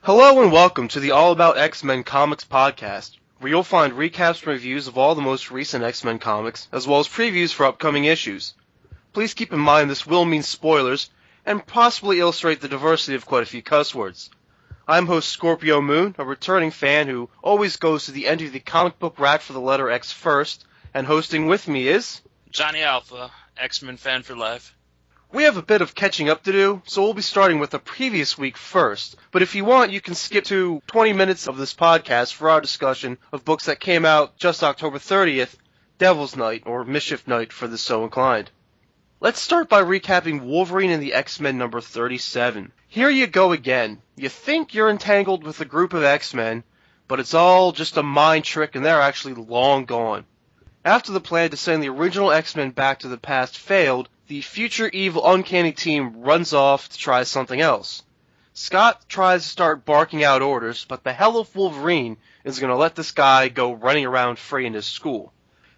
Hello and welcome to the All About X-Men Comics podcast, where you'll find recaps and reviews of all the most recent X-Men comics, as well as previews for upcoming issues. Please keep in mind this will mean spoilers, and possibly illustrate the diversity of quite a few cuss words. I'm host Scorpio Moon, a returning fan who always goes to the end of the comic book rack for the letter X first, and hosting with me is... Johnny Alpha, X-Men fan for life. We have a bit of catching up to do, so we'll be starting with the previous week first. But if you want, you can skip to 20 minutes of this podcast for our discussion of books that came out just October 30th, Devil's Night, or Mischief Night for the so inclined. Let's start by recapping Wolverine and the X-Men number 37. Here you go again. You think you're entangled with a group of X-Men, but it's all just a mind trick and they're actually long gone. After the plan to send the original X-Men back to the past failed, the future evil uncanny team runs off to try something else. Scott tries to start barking out orders, but the hell of Wolverine is going to let this guy go running around free in his school.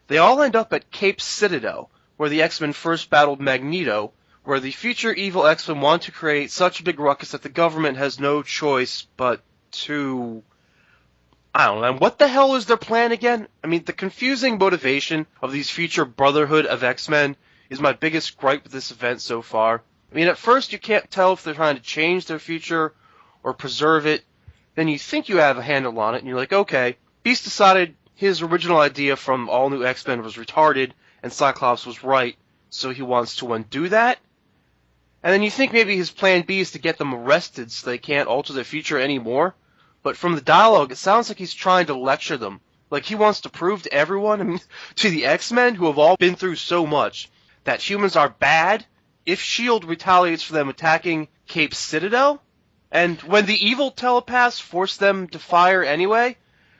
They all end up at Cape Citadel, where the X-Men first battled Magneto, where the future evil X-Men want to create such a big ruckus that the government has no choice but to... I don't know, what the hell is their plan again? I mean, the confusing motivation of these future Brotherhood of X-Men is my biggest gripe with this event so far. I mean, at first you can't tell if they're trying to change their future or preserve it. Then you think you have a handle on it, and you're like, okay, Beast decided his original idea from All New X-Men was retarded, and Cyclops was right, so he wants to undo that. And then you think maybe his plan B is to get them arrested so they can't alter their future anymore. But from the dialogue, it sounds like he's trying to lecture them. Like he wants to prove to everyone, I mean, to the X-Men, who have all been through so much, that humans are bad if S.H.I.E.L.D. retaliates for them attacking Cape Citadel? And when the evil telepaths force them to fire anyway?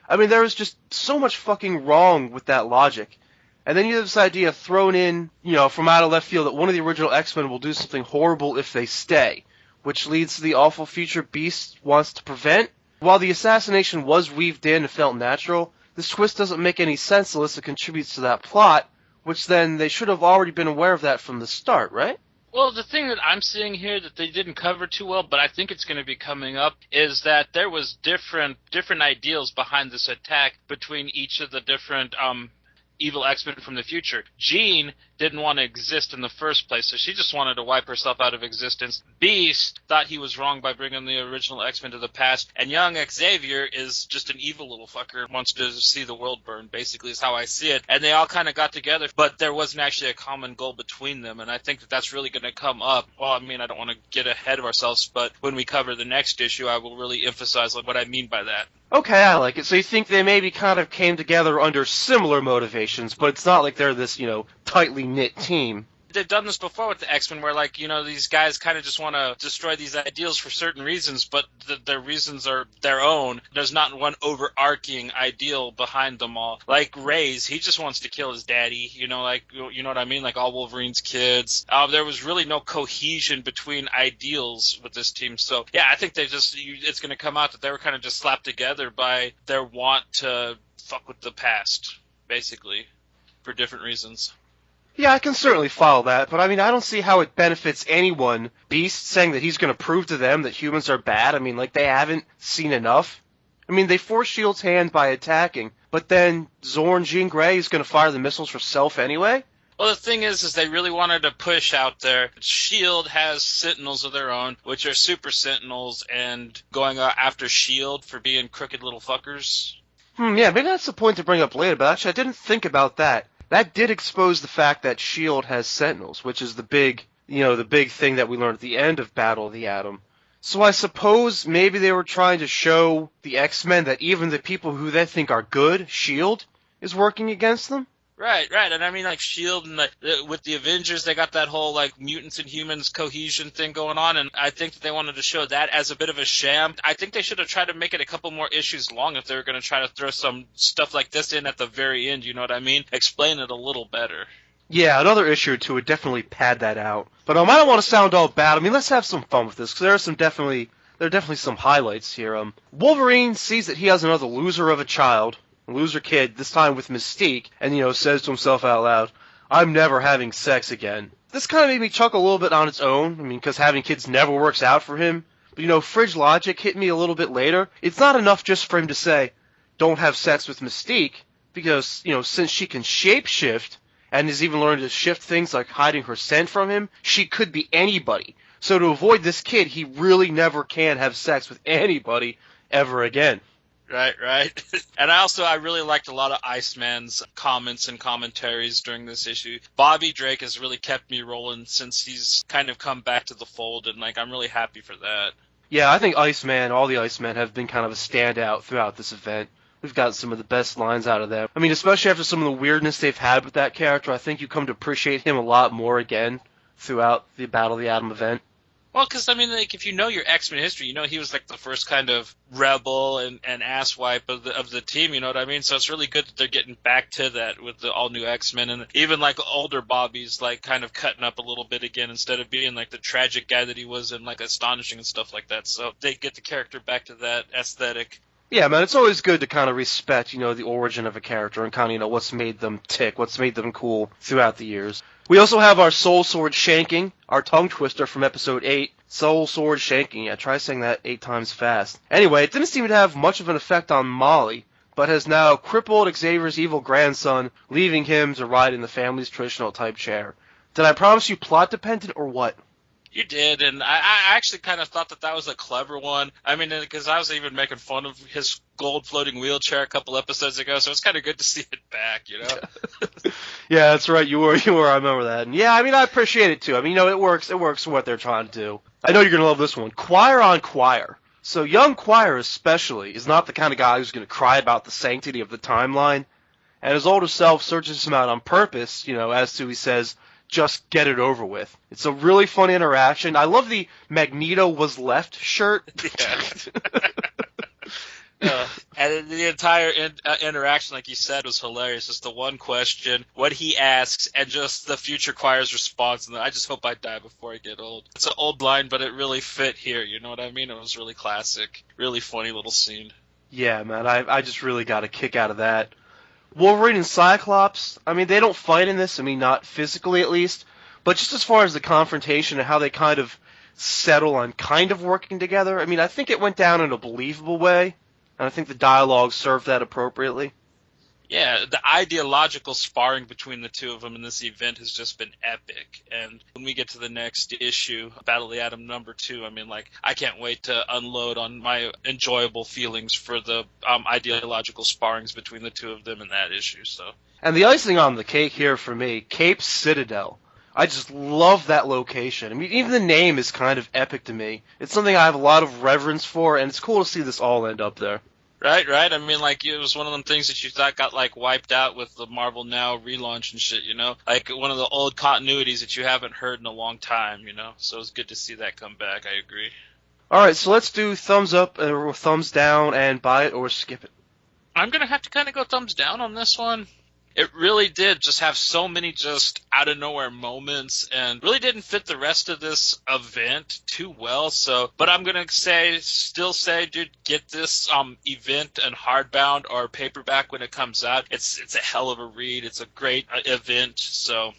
I mean, there is just so much fucking wrong with that logic. And then you have this idea thrown in, from out of left field that one of the original X-Men will do something horrible if they stay, which leads to the awful future Beast wants to prevent. While the assassination was weaved in and felt natural, this twist doesn't make any sense unless it contributes to that plot, which then they should have already been aware of that from the start, right? Well, the thing that I'm seeing here that they didn't cover too well, but I think it's going to be coming up, is that there was different ideals behind this attack between each of the different evil X-Men from the future. Jean didn't want to exist in the first place, so she just wanted to wipe herself out of existence. Beast thought he was wrong by bringing the original X-Men to the past, and young Xavier is just an evil little fucker, wants to see the world burn, basically, is how I see it. And they all kind of got together, but there wasn't actually a common goal between them, and I think that that's really going to come up. Well, I mean, I don't want to get ahead of ourselves, but when we cover the next issue, I will really emphasize what I mean by that. Okay, I like it. So you think they maybe kind of came together under similar motivations, but it's not like they're this, tightly knit team. They've done this before with the X-Men where, these guys kind of just want to destroy these ideals for certain reasons, but their reasons are their own. There's not one overarching ideal behind them all. Like Ray's, he just wants to kill his daddy, you know what I mean? Like all Wolverine's kids. There was really no cohesion between ideals with this team. So, yeah, I think it's going to come out that they were kind of just slapped together by their want to fuck with the past, basically, for different reasons. Yeah, I can certainly follow that, but I mean, I don't see how it benefits anyone. Beast saying that he's going to prove to them that humans are bad. I mean, they haven't seen enough. I mean, they forced S.H.I.E.L.D.'s hand by attacking, but then Zorn Jean Grey is going to fire the missiles herself anyway? Well, the thing is they really wanted to push out there. S.H.I.E.L.D. has Sentinels of their own, which are Super Sentinels, and going after S.H.I.E.L.D. for being crooked little fuckers. Yeah, maybe that's the point to bring up later, but actually I didn't think about that. That did expose the fact that S.H.I.E.L.D. has Sentinels, which is the big thing that we learned at the end of Battle of the Atom. So I suppose maybe they were trying to show the X-Men that even the people who they think are good, S.H.I.E.L.D., is working against them? Right. And I mean, S.H.I.E.L.D. and with the Avengers, they got that whole, mutants and humans cohesion thing going on, and I think that they wanted to show that as a bit of a sham. I think they should have tried to make it a couple more issues long if they were going to try to throw some stuff like this in at the very end, you know what I mean? Explain it a little better. Yeah, another issue or two would definitely pad that out. But I don't want to sound all bad. I mean, let's have some fun with this, because there are definitely some highlights here. Wolverine sees that he has another loser of a child, loser kid, this time with Mystique, and, says to himself out loud, I'm never having sex again. This kind of made me chuckle a little bit on its own, because having kids never works out for him, But, Fridge logic hit me a little bit later. It's not enough just for him to say, don't have sex with Mystique, because, since she can shapeshift, and has even learned to shift things like hiding her scent from him, she could be anybody. So to avoid this kid, he really never can have sex with anybody ever again. Right. And I really liked a lot of Iceman's comments and commentaries during this issue. Bobby Drake has really kept me rolling since he's kind of come back to the fold, and I'm really happy for that. Yeah, I think Iceman, all the Icemen have been kind of a standout throughout this event. We've got some of the best lines out of them. I mean, especially after some of the weirdness they've had with that character, I think you come to appreciate him a lot more again throughout the Battle of the Atom event. Well, because, if you know your X-Men history, he was, the first kind of rebel and asswipe of the team, you know what I mean? So it's really good that they're getting back to that with the all-new X-Men, and even, older Bobby's, kind of cutting up a little bit again instead of being, the tragic guy that he was in, Astonishing and stuff like that. So they get the character back to that aesthetic. Yeah, man, it's always good to kind of respect, the origin of a character and kind of, what's made them tick, what's made them cool throughout the years. We also have our Soul Sword Shanking, our tongue twister from episode 8. Soul Sword Shanking. Yeah, try saying that 8 times fast. Anyway, it didn't seem to have much of an effect on Molly, but has now crippled Xavier's evil grandson, leaving him to ride in the family's traditional type chair. Did I promise you plot dependent or what? You did, and I actually kind of thought that was a clever one. Because I was even making fun of his gold floating wheelchair a couple episodes ago, so it's kind of good to see it back, Yeah, that's right. You were. I remember that. And yeah, I appreciate it too. It works. It works for what they're trying to do. I know you're gonna love this one. Choir on Choir. So young Choir especially is not the kind of guy who's gonna cry about the sanctity of the timeline, and his older self searches him out on purpose. As to he says, just get it over with. It's a really fun interaction. I love the Magneto was left shirt. Yeah. And the entire interaction, like you said, was hilarious. Just the one question, what he asks, and just the future Choir's response. And I just hope I die before I get old. It's an old line, but it really fit here. You know what I mean? It was really classic. Really funny little scene. Yeah, man. I just really got a kick out of that. Wolverine and Cyclops, they don't fight in this, not physically at least, but just as far as the confrontation and how they kind of settle on kind of working together, I think it went down in a believable way, and I think the dialogue served that appropriately. Yeah, the ideological sparring between the two of them in this event has just been epic. And when we get to the next issue, Battle of the Atom #2, I can't wait to unload on my enjoyable feelings for the ideological sparrings between the two of them in that issue. So. And the icing on the cake here for me, Cape Citadel. I just love that location. Even the name is kind of epic to me. It's something I have a lot of reverence for, and it's cool to see this all end up there. Right. It was one of them things that you thought got, wiped out with the Marvel Now relaunch and shit, one of the old continuities that you haven't heard in a long time, So it's good to see that come back, I agree. Alright, so let's do thumbs up or thumbs down and buy it or skip it. I'm going to have to kind of go thumbs down on this one. It really did just have so many just out-of-nowhere moments and really didn't fit the rest of this event too well. But I'm going to still say, dude, get this event and hardbound or paperback when it comes out. It's a hell of a read. It's a great event. So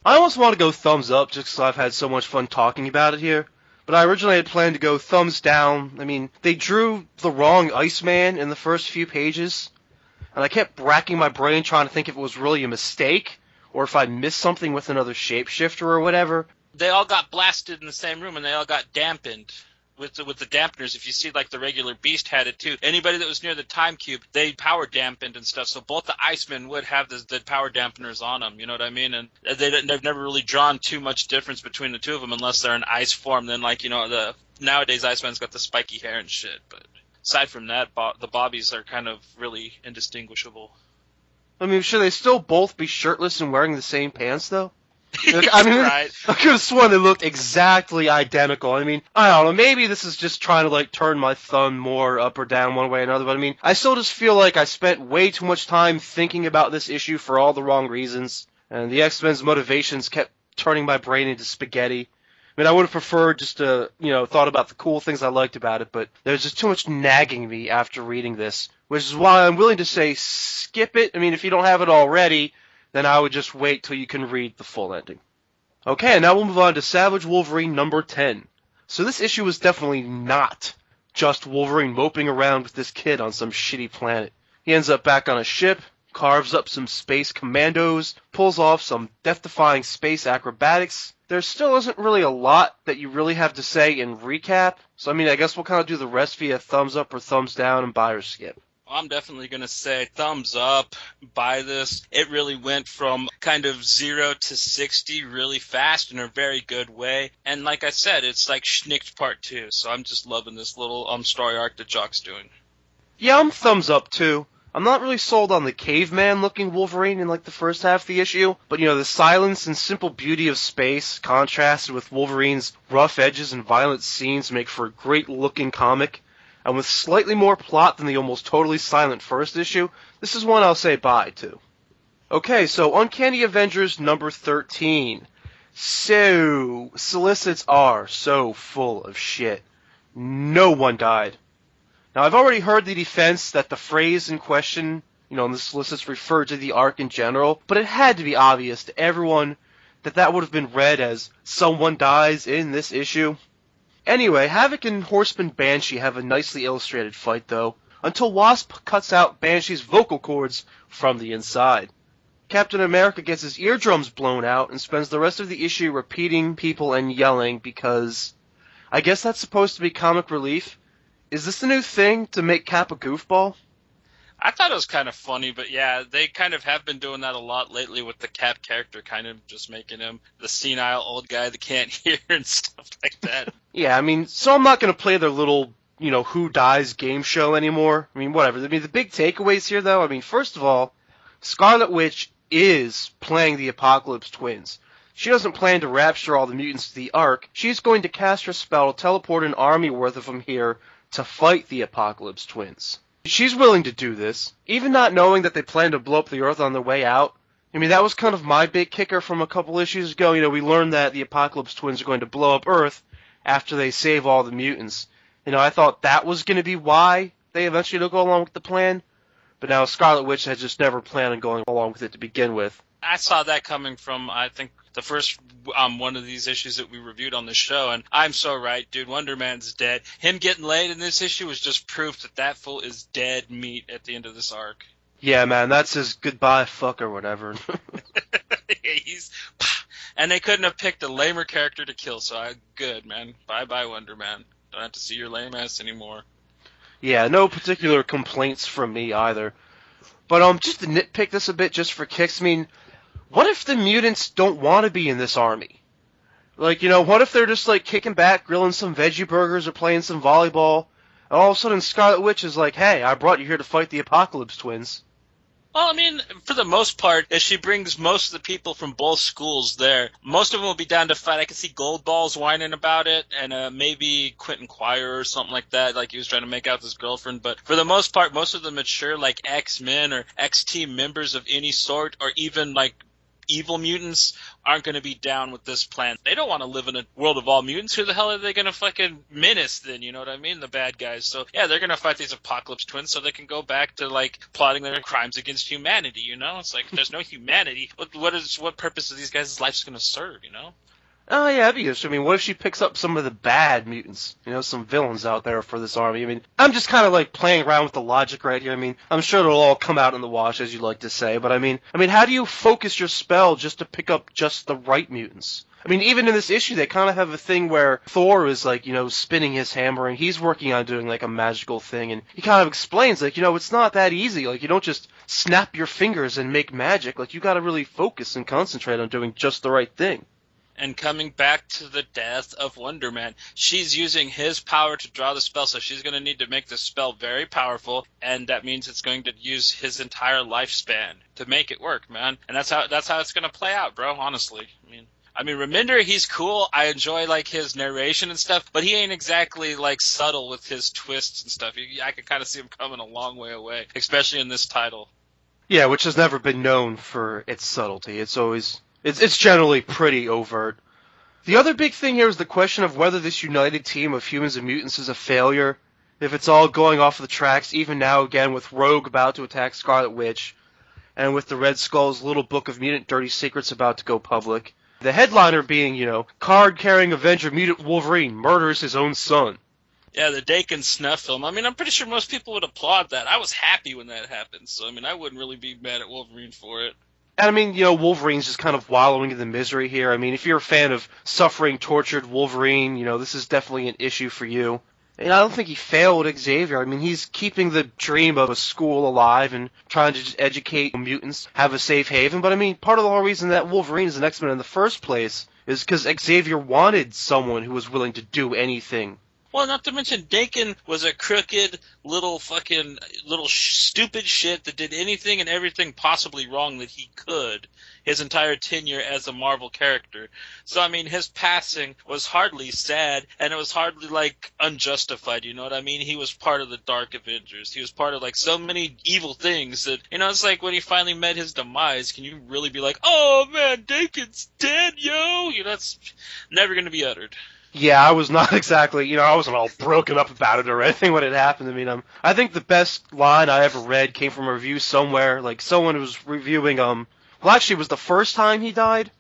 I almost want to go thumbs up just because I've had so much fun talking about it here. But I originally had planned to go thumbs down. They drew the wrong Iceman in the first few pages. And I kept racking my brain trying to think if it was really a mistake, or if I missed something with another shapeshifter or whatever. They all got blasted in the same room, and they all got dampened with the dampeners. If you see, the regular Beast had it too. Anybody that was near the time cube, they power dampened and stuff. So both the Icemen would have the power dampeners on them. You know what I mean? And they've never really drawn too much difference between the two of them unless they're in ice form. Then the nowadays Iceman's got the spiky hair and shit, but. Aside from that, the Bobbies are kind of really indistinguishable. Should they still both be shirtless and wearing the same pants, though? Right. I could have sworn they looked exactly identical. I don't know, maybe this is just trying to, turn my thumb more up or down one way or another, but I still just feel like I spent way too much time thinking about this issue for all the wrong reasons, and the X-Men's motivations kept turning my brain into spaghetti. I would have preferred just to, thought about the cool things I liked about it, but there's just too much nagging me after reading this, which is why I'm willing to say skip it. If you don't have it already, then I would just wait till you can read the full ending. Okay, and now we'll move on to Savage Wolverine #10. So this issue was definitely not just Wolverine moping around with this kid on some shitty planet. He ends up back on a ship, carves up some space commandos, pulls off some death-defying space acrobatics. There still isn't really a lot that you really have to say in recap, so I guess we'll kind of do the rest via thumbs up or thumbs down and buy or skip. I'm definitely going to say thumbs up, buy this. It really went from kind of 0 to 60 really fast in a very good way. And like I said, it's like Schnicked Part 2, so I'm just loving this little story arc that Jock's doing. Yeah, I'm thumbs up too. I'm not really sold on the caveman-looking Wolverine in like the first half of the issue, but the silence and simple beauty of space contrasted with Wolverine's rough edges and violent scenes make for a great-looking comic. And with slightly more plot than the almost totally silent first issue, this is one I'll say bye to. Okay, so Uncanny Avengers number 13. So, solicits are so full of shit. No one died. Now, I've already heard the defense that the phrase in question, in the solicits referred to the arc in general, but it had to be obvious to everyone that would have been read as someone dies in this issue. Anyway, Havoc and Horseman Banshee have a nicely illustrated fight, though, until Wasp cuts out Banshee's vocal cords from the inside. Captain America gets his eardrums blown out and spends the rest of the issue repeating people and yelling because I guess that's supposed to be comic relief. Is this the new thing to make Cap a goofball? I thought it was kind of funny, but yeah, they kind of have been doing that a lot lately with the Cap character, kind of just making him the senile old guy that can't hear and stuff like that. Yeah, so I'm not going to play their little, who dies game show anymore. Whatever. The big takeaways here, though, first of all, Scarlet Witch is playing the Apocalypse Twins. She doesn't plan to rapture all the mutants to the Ark. She's going to cast her spell to teleport an army worth of them here to fight the Apocalypse Twins. She's willing to do this, even not knowing that they plan to blow up the Earth on their way out. That was kind of my big kicker from a couple issues ago. We learned that the Apocalypse Twins are going to blow up Earth after they save all the mutants. I thought that was going to be why they eventually don't go along with the plan. But now Scarlet Witch has just never planned on going along with it to begin with. I saw that coming from, I think, the first one of these issues that we reviewed on the show, and I'm so right, dude. Wonder Man's dead. Him getting laid in this issue was just proof that fool is dead meat at the end of this arc. Yeah, man, that's his goodbye fuck or whatever. And they couldn't have picked a lamer character to kill, so good, man. Bye-bye, Wonder Man. Don't have to see your lame ass anymore. Yeah, no particular complaints from me either. But just to nitpick this a bit just for kicks, what if the mutants don't want to be in this army? What if they're just, kicking back, grilling some veggie burgers or playing some volleyball, and all of a sudden Scarlet Witch is like, hey, I brought you here to fight the Apocalypse Twins. Well, for the most part, if she brings most of the people from both schools there, most of them will be down to fight. I can see Goldballs whining about it, and maybe Quentin Quire or something like that, like he was trying to make out with his girlfriend. But for the most part, most of the mature, X-Men or X-Team members of any sort, or even, evil mutants aren't going to be down with this plan. They don't want to live in a world of all mutants. Who the hell are they going to fucking menace then? You know what I mean? The bad guys. So, yeah, they're going to fight these Apocalypse Twins so they can go back to, plotting their crimes against humanity, It's like, there's no humanity. What purpose is these guys' lives going to serve, Oh, yeah, that'd be interesting. What if she picks up some of the bad mutants? Some villains out there for this army. I'm just kind of, playing around with the logic right here. I'm sure it'll all come out in the wash, as you like to say. But, how do you focus your spell just to pick up just the right mutants? Even in this issue, they kind of have a thing where Thor is, spinning his hammer, and he's working on doing, a magical thing. And he kind of explains, it's not that easy. You don't just snap your fingers and make magic. You got to really focus and concentrate on doing just the right thing. And coming back to the death of Wonder Man, she's using his power to draw the spell, so she's going to need to make the spell very powerful, and that means it's going to use his entire lifespan to make it work, man. And that's how it's going to play out, bro, honestly. Reminder, he's cool. I enjoy, his narration and stuff, but he ain't exactly, subtle with his twists and stuff. I can kind of see him coming a long way away, especially in this title. Yeah, which has never been known for its subtlety. It's generally pretty overt. The other big thing here is the question of whether this united team of humans and mutants is a failure, if it's all going off the tracks, even now again with Rogue about to attack Scarlet Witch, and with the Red Skull's little book of mutant dirty secrets about to go public. The headliner being, card-carrying Avenger Mutant Wolverine murders his own son. Yeah, the Dakin snuff film. I mean, I'm pretty sure most people would applaud that. I was happy when that happened, so, I mean, I wouldn't really be mad at Wolverine for it. And, I mean, Wolverine's just kind of wallowing in the misery here. I mean, if you're a fan of suffering, tortured Wolverine, this is definitely an issue for you. And I don't think he failed Xavier. I mean, he's keeping the dream of a school alive and trying to just educate mutants, have a safe haven. But, I mean, part of the whole reason that Wolverine is an X-Men in the first place is because Xavier wanted someone who was willing to do anything. Well, not to mention, Dakin was a crooked, little stupid shit that did anything and everything possibly wrong that he could his entire tenure as a Marvel character. So, I mean, his passing was hardly sad, and it was hardly, unjustified, you know what I mean? He was part of the Dark Avengers. He was part of, so many evil things that, it's like when he finally met his demise, can you really be like, oh, man, Dakin's dead, yo? That's never going to be uttered. Yeah, I was not exactly, I wasn't all broken up about it or anything when it happened. I mean, I think the best line I ever read came from a review somewhere. Someone was reviewing, actually, it was the first time he died.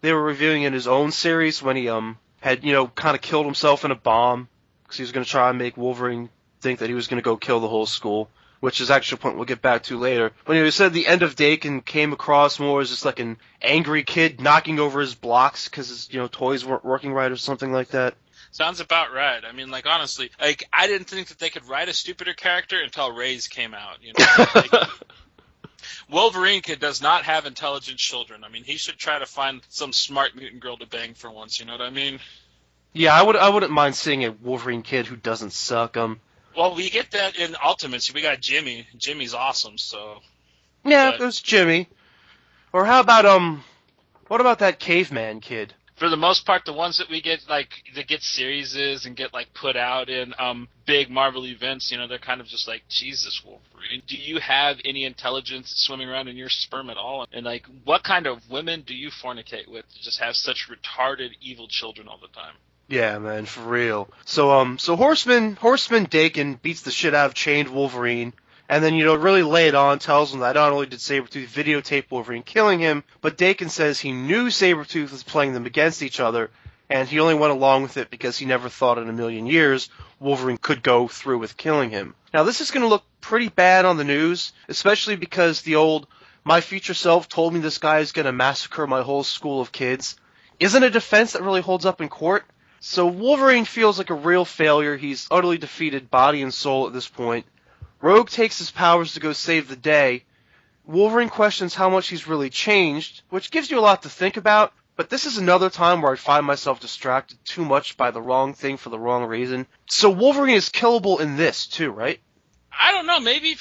They were reviewing in his own series when he, had, kind of killed himself in a bomb because he was going to try and make Wolverine think that he was going to go kill the whole school, which is actually a point we'll get back to later. But he said the end of Dakin came across more as just an angry kid knocking over his blocks because his toys weren't working right or something like that. Sounds about right. I mean, honestly, I didn't think that they could write a stupider character until Rays came out. Wolverine kid does not have intelligent children. I mean, he should try to find some smart mutant girl to bang for once. You know what I mean? Yeah, I wouldn't mind seeing a Wolverine kid who doesn't suck. Well, we get that in Ultimates. We got Jimmy. Jimmy's awesome, so... Yeah, there's Jimmy. Or how about, what about that caveman kid? For the most part, the ones that we get, that get series and get, put out in, big Marvel events, they're kind of just Jesus, Wolverine, do you have any intelligence swimming around in your sperm at all? And, what kind of women do you fornicate with to just have such retarded, evil children all the time? Yeah, man, for real. So Horseman Dakin beats the shit out of chained Wolverine, and then, really lay it on, tells him that not only did Sabretooth videotape Wolverine killing him, but Dakin says he knew Sabretooth was playing them against each other, and he only went along with it because he never thought in a million years Wolverine could go through with killing him. Now, this is going to look pretty bad on the news, especially because the old, my future self told me this guy is going to massacre my whole school of kids, isn't a defense that really holds up in court. So Wolverine feels like a real failure. He's utterly defeated body and soul at this point. Rogue takes his powers to go save the day. Wolverine questions how much he's really changed, which gives you a lot to think about, but this is another time where I find myself distracted too much by the wrong thing for the wrong reason. So Wolverine is killable in this too, right? I don't know, maybe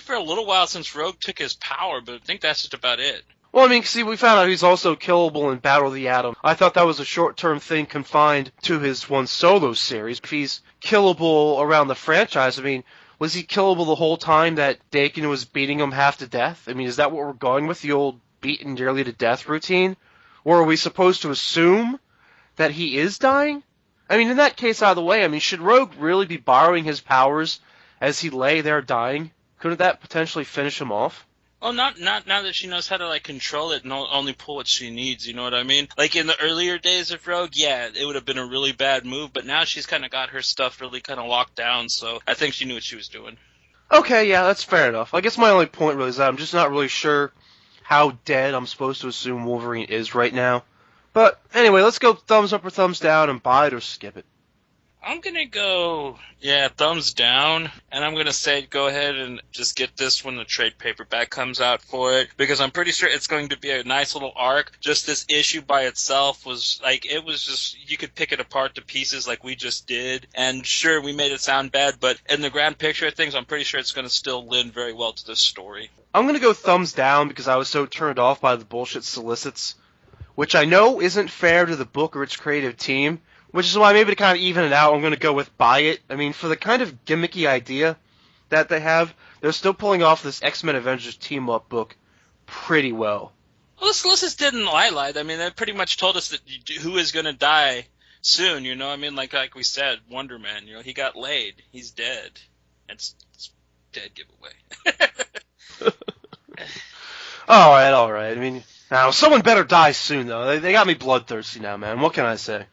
for a little while since Rogue took his power, but I think that's just about it. Well, I mean, see, we found out he's also killable in Battle of the Atom. I thought that was a short-term thing confined to his one solo series. If he's killable around the franchise, I mean, was he killable the whole time that Dakin was beating him half to death? I mean, is that what we're going with, the old beaten nearly to death routine? Or are we supposed to assume that he is dying? I mean, in that case, out of the way, I mean, should Rogue really be borrowing his powers as he lay there dying? Couldn't that potentially finish him off? Well, not now that she knows how to control it and only pull what she needs. You know what I mean? In the earlier days of Rogue, yeah, it would have been a really bad move. But now she's kind of got her stuff really kind of locked down. So I think she knew what she was doing. Okay, yeah, that's fair enough. I guess my only point really is that I'm just not really sure how dead I'm supposed to assume Wolverine is right now. But anyway, let's go thumbs up or thumbs down and buy it or skip it. I'm going to go, thumbs down, and I'm going to say go ahead and just get this when the trade paperback comes out for it, because I'm pretty sure it's going to be a nice little arc. Just this issue by itself was, it was just, you could pick it apart to pieces like we just did, and sure, we made it sound bad, but in the grand picture of things, I'm pretty sure it's going to still lend very well to this story. I'm going to go thumbs down because I was so turned off by the bullshit solicits, which I know isn't fair to the book or its creative team, which is why maybe to kind of even it out, I'm going to go with buy it. I mean, for the kind of gimmicky idea that they have, they're still pulling off this X-Men Avengers team-up book pretty well. Well, this just didn't lie. I mean, they pretty much told us that who is going to die soon, you know? I mean, like we said, Wonder Man, he got laid. He's dead. It's dead giveaway. All right. I mean, Now, someone better die soon, though. They got me bloodthirsty now, man. What can I say?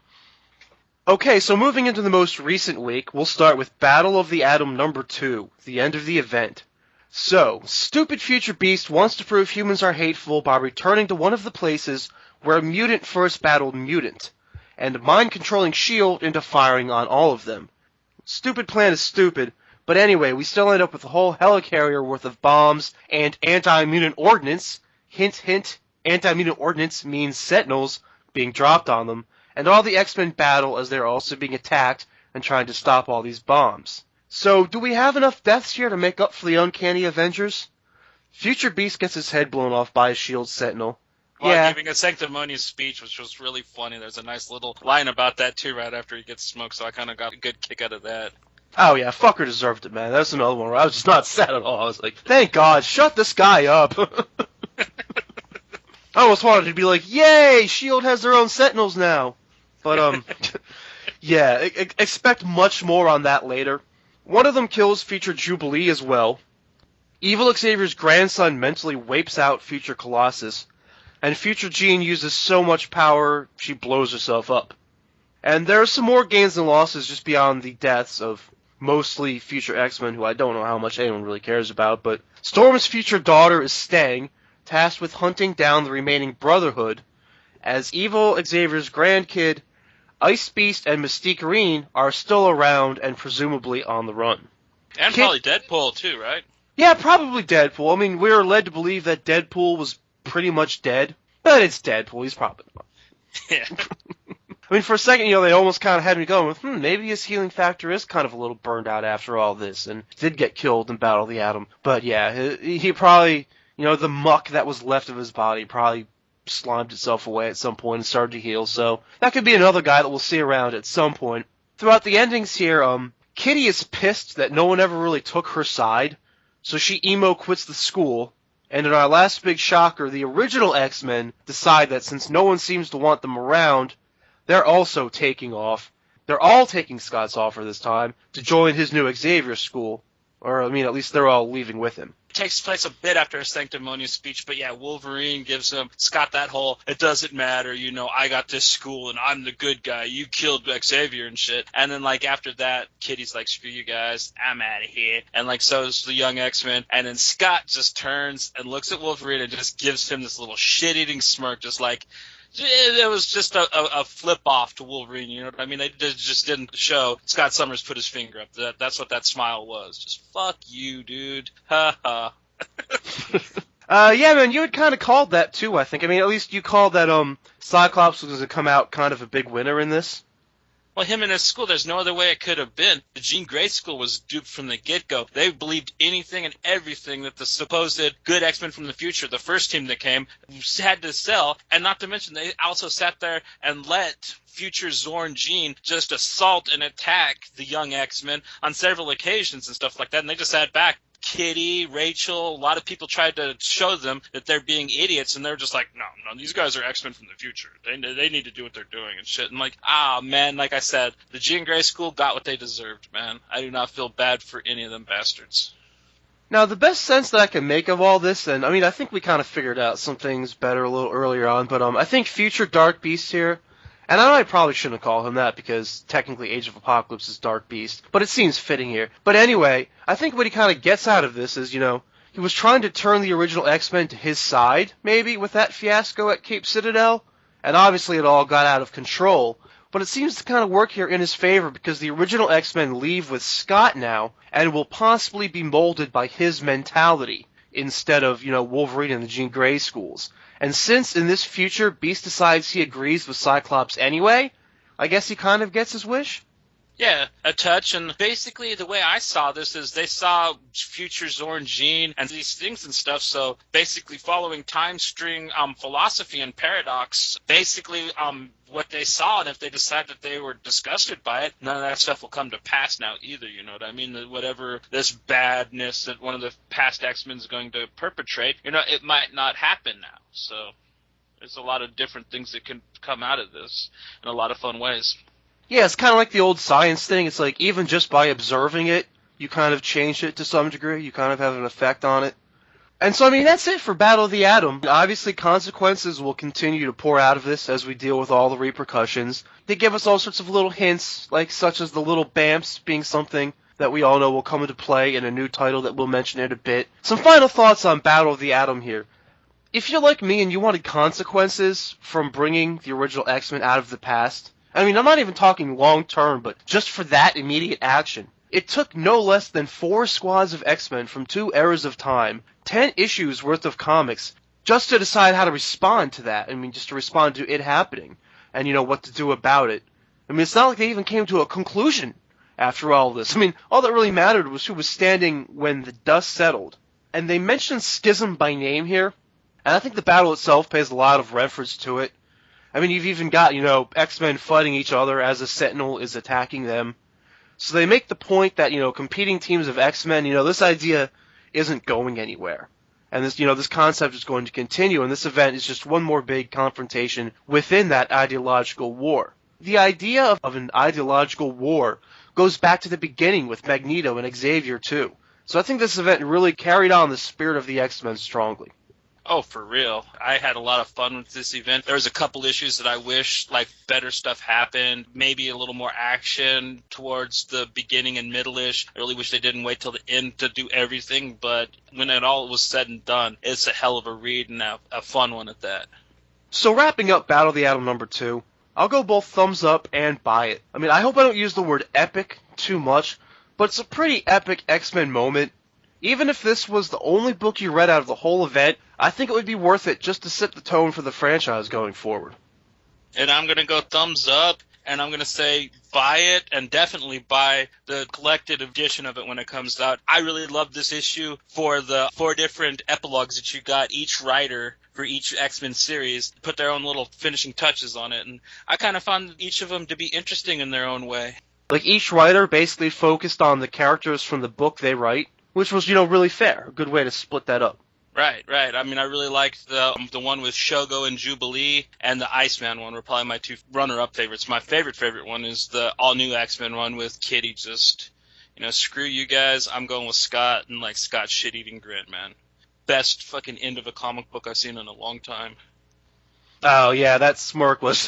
Okay, so moving into the most recent week, we'll start with Battle of the Atom number 2, the end of the event. So, stupid Future Beast wants to prove humans are hateful by returning to one of the places where Mutant first battled Mutant, and mind-controlling S.H.I.E.L.D. into firing on all of them. Stupid plan is stupid, but anyway, we still end up with a whole helicarrier worth of bombs and anti-mutant ordnance. Hint, hint, anti-mutant ordnance means sentinels being dropped on them, and all the X-Men battle as they're also being attacked and trying to stop all these bombs. So, do we have enough deaths here to make up for the Uncanny Avengers? Future Beast gets his head blown off by a S.H.I.E.L.D. sentinel. While giving a sanctimonious speech, which was really funny. There's a nice little line about that, too, right after he gets smoked, so I kind of got a good kick out of that. Oh, yeah, fucker deserved it, man. That's another one where I was just not sad at all. I was like, thank God, shut this guy up. I almost wanted to be like, yay, S.H.I.E.L.D. has their own Sentinels now. But, yeah, expect much more on that later. One of them kills Future Jubilee as well. Evil Xavier's grandson mentally wipes out Future Colossus, and Future Jean uses so much power, she blows herself up. And there are some more gains and losses just beyond the deaths of mostly Future X-Men, who I don't know how much anyone really cares about, but Storm's future daughter is staying, tasked with hunting down the remaining Brotherhood, as Evil Xavier's grandkid, Ice Beast, and Mystique are still around and presumably on the run. And probably Deadpool, too, right? Yeah, probably Deadpool. I mean, we were led to believe that Deadpool was pretty much dead, but it's Deadpool. He's probably not. Yeah. I mean, for a second, they almost kind of had me going with, maybe his healing factor is kind of a little burned out after all this, and did get killed in Battle of the Atom. But yeah, he probably, the muck that was left of his body probably slimed itself away at some point and started to heal, so that could be another guy that we'll see around at some point. Throughout the endings here, Kitty is pissed that no one ever really took her side, so she emo quits the school, and in our last big shocker, the original X-Men decide that since no one seems to want them around, they're also taking off. They're all taking Scott's offer this time to join his new Xavier school, or at least they're all leaving with him. Takes place a bit after a sanctimonious speech, but yeah, Wolverine gives him Scott that whole, it doesn't matter, I got this school and I'm the good guy, you killed Xavier and shit. And then after that, Kitty's like, screw you guys, I'm out of here. And so is the young X-Men. And then Scott just turns and looks at Wolverine and just gives him this little shit-eating smirk, just like, it was just a flip-off to Wolverine, you know what I mean? They just didn't show Scott Summers put his finger up. That's what that smile was. Just, fuck you, dude. Ha ha. Yeah, man, you had kind of called that, too, I think. At least you called that, Cyclops was going to come out kind of a big winner in this. Well, him and his school, there's no other way it could have been. The Jean Grey school was duped from the get-go. They believed anything and everything that the supposed good X-Men from the future, the first team that came, had to sell. And not to mention, they also sat there and let future Zorn Jean just assault and attack the young X-Men on several occasions and stuff like that. And they just sat back. Kitty, Rachel, a lot of people tried to show them that they're being idiots, and they're just like, no, these guys are X-Men from the future. They need to do what they're doing and shit. And man, like I said, the Jean Grey school got what they deserved, man. I do not feel bad for any of them bastards. Now, the best sense that I can make of all this, and I think we kind of figured out some things better a little earlier on, but I think future Dark Beast here, and I know I probably shouldn't call him that because technically Age of Apocalypse is Dark Beast, but it seems fitting here. But anyway, I think what he kind of gets out of this is, he was trying to turn the original X-Men to his side, maybe, with that fiasco at Cape Citadel, and obviously it all got out of control. But it seems to kind of work here in his favor because the original X-Men leave with Scott now and will possibly be molded by his mentality instead of, Wolverine and the Jean Grey schools. And since in this future Beast decides he agrees with Cyclops anyway, I guess he kind of gets his wish? Yeah, a touch, and basically the way I saw this is they saw future Zorn Jean and these things and stuff, so basically following time string philosophy and paradox, basically what they saw, and if they decide that they were disgusted by it, none of that stuff will come to pass now either, you know what I mean? Whatever this badness that one of the past X-Men is going to perpetrate, it might not happen now, so there's a lot of different things that can come out of this in a lot of fun ways. Yeah, it's kind of like the old science thing. It's like even just by observing it, you kind of change it to some degree. You kind of have an effect on it. And so, I mean, that's it for Battle of the Atom. Obviously, consequences will continue to pour out of this as we deal with all the repercussions. They give us all sorts of little hints, like such as the little bamps being something that we all know will come into play in a new title that we'll mention in a bit. Some final thoughts on Battle of the Atom here. If you're like me and you wanted consequences from bringing the original X-Men out of the past, I mean, I'm not even talking long term, but just for that immediate action. It took no less than 4 squads of X-Men from 2 eras of time, 10 issues worth of comics, just to decide how to respond to that. I mean, just to respond to it happening, and you know, what to do about it. I mean, it's not like they even came to a conclusion after all this. I mean, all that really mattered was who was standing when the dust settled. And they mentioned Schism by name here, and I think the battle itself pays a lot of reference to it. I mean, you've even got, you know, X-Men fighting each other as a Sentinel is attacking them. So they make the point that, you know, competing teams of X-Men, you know, this idea isn't going anywhere. And this, you know, this concept is going to continue, and this event is just one more big confrontation within that ideological war. The idea of an ideological war goes back to the beginning with Magneto and Xavier, too. So I think this event really carried on the spirit of the X-Men strongly. Oh, for real. I had a lot of fun with this event. There was a couple issues that I wish, like, better stuff happened, maybe a little more action towards the beginning and middle-ish. I really wish they didn't wait till the end to do everything, but when it all was said and done, it's a hell of a read and a fun one at that. So wrapping up Battle of the Atom number 2, I'll go both thumbs up and buy it. I mean, I hope I don't use the word epic too much, but it's a pretty epic X-Men moment. Even if this was the only book you read out of the whole event, I think it would be worth it just to set the tone for the franchise going forward. And I'm going to go thumbs up, and I'm going to say buy it, and definitely buy the collected edition of it when it comes out. I really love this issue for the 4 different epilogues that you got. Each writer for each X-Men series put their own little finishing touches on it, and I kind of found each of them to be interesting in their own way. Like, each writer basically focused on the characters from the book they write, which was, you know, really fair. A good way to split that up. Right. I mean, I really liked the one with Shogo and Jubilee, and the Iceman one were probably my 2 runner-up favorites. My favorite one is the all-new X-Men one with Kitty just, you know, screw you guys, I'm going with Scott, and, like, Scott's shit-eating grin, man. Best fucking end of a comic book I've seen in a long time. Oh yeah, that smirk was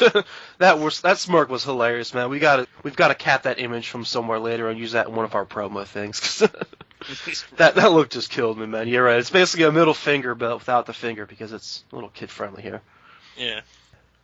that smirk was hilarious, man. We've got to cap that image from somewhere later and use that in one of our promo things. 'Cause that look just killed me, man. You're right. It's basically a middle finger, but without the finger because it's a little kid friendly here. Yeah.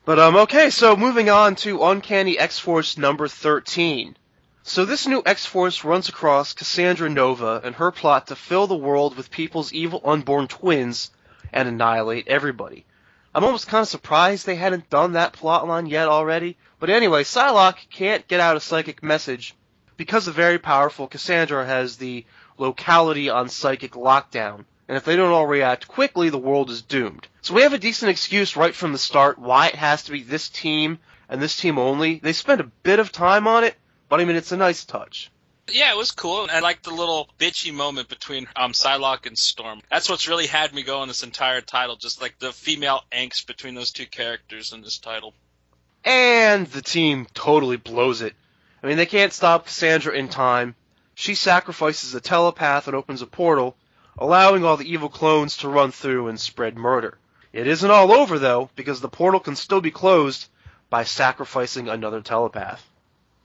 But okay, so moving on to Uncanny X-Force number 13. So this new X-Force runs across Cassandra Nova and her plot to fill the world with people's evil unborn twins and annihilate everybody. I'm almost kind of surprised they hadn't done that plotline yet already. But anyway, Psylocke can't get out a psychic message because the very powerful Cassandra has the locality on psychic lockdown. And if they don't all react quickly, the world is doomed. So we have a decent excuse right from the start why it has to be this team and this team only. They spend a bit of time on it, but I mean, it's a nice touch. Yeah, it was cool. I liked the little bitchy moment between Psylocke and Storm. That's what's really had me go on this entire title, just like the female angst between those 2 characters in this title. And the team totally blows it. I mean, they can't stop Cassandra in time. She sacrifices a telepath and opens a portal, allowing all the evil clones to run through and spread murder. It isn't all over, though, because the portal can still be closed by sacrificing another telepath.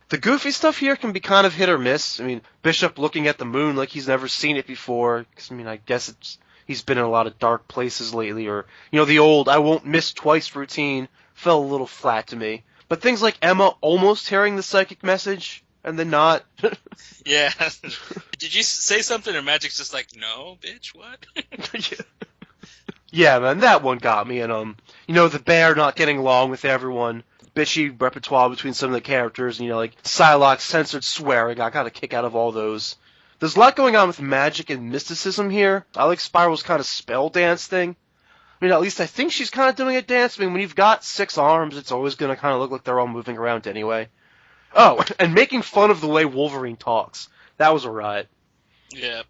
The goofy stuff here can be kind of hit or miss. I mean, Bishop looking at the moon like he's never seen it before. I mean, I guess he's been in a lot of dark places lately. Or, you know, the old I won't miss twice routine fell a little flat to me. But things like Emma almost hearing the psychic message and then not. Yeah. Did you say something or Magic's just like, no, bitch, what? Yeah, man, that one got me. And, you know, the bear not getting along with everyone. Bitchy repertoire between some of the characters, you know, like Psylocke censored swearing. I got a kick out of all those. There's a lot going on with magic and mysticism here. I like Spiral's kind of spell dance thing. I mean, at least I think she's kind of doing a dance. I mean, when you've got 6 arms, it's always going to kind of look like they're all moving around anyway. Oh, and making fun of the way Wolverine talks. That was a riot. Yep.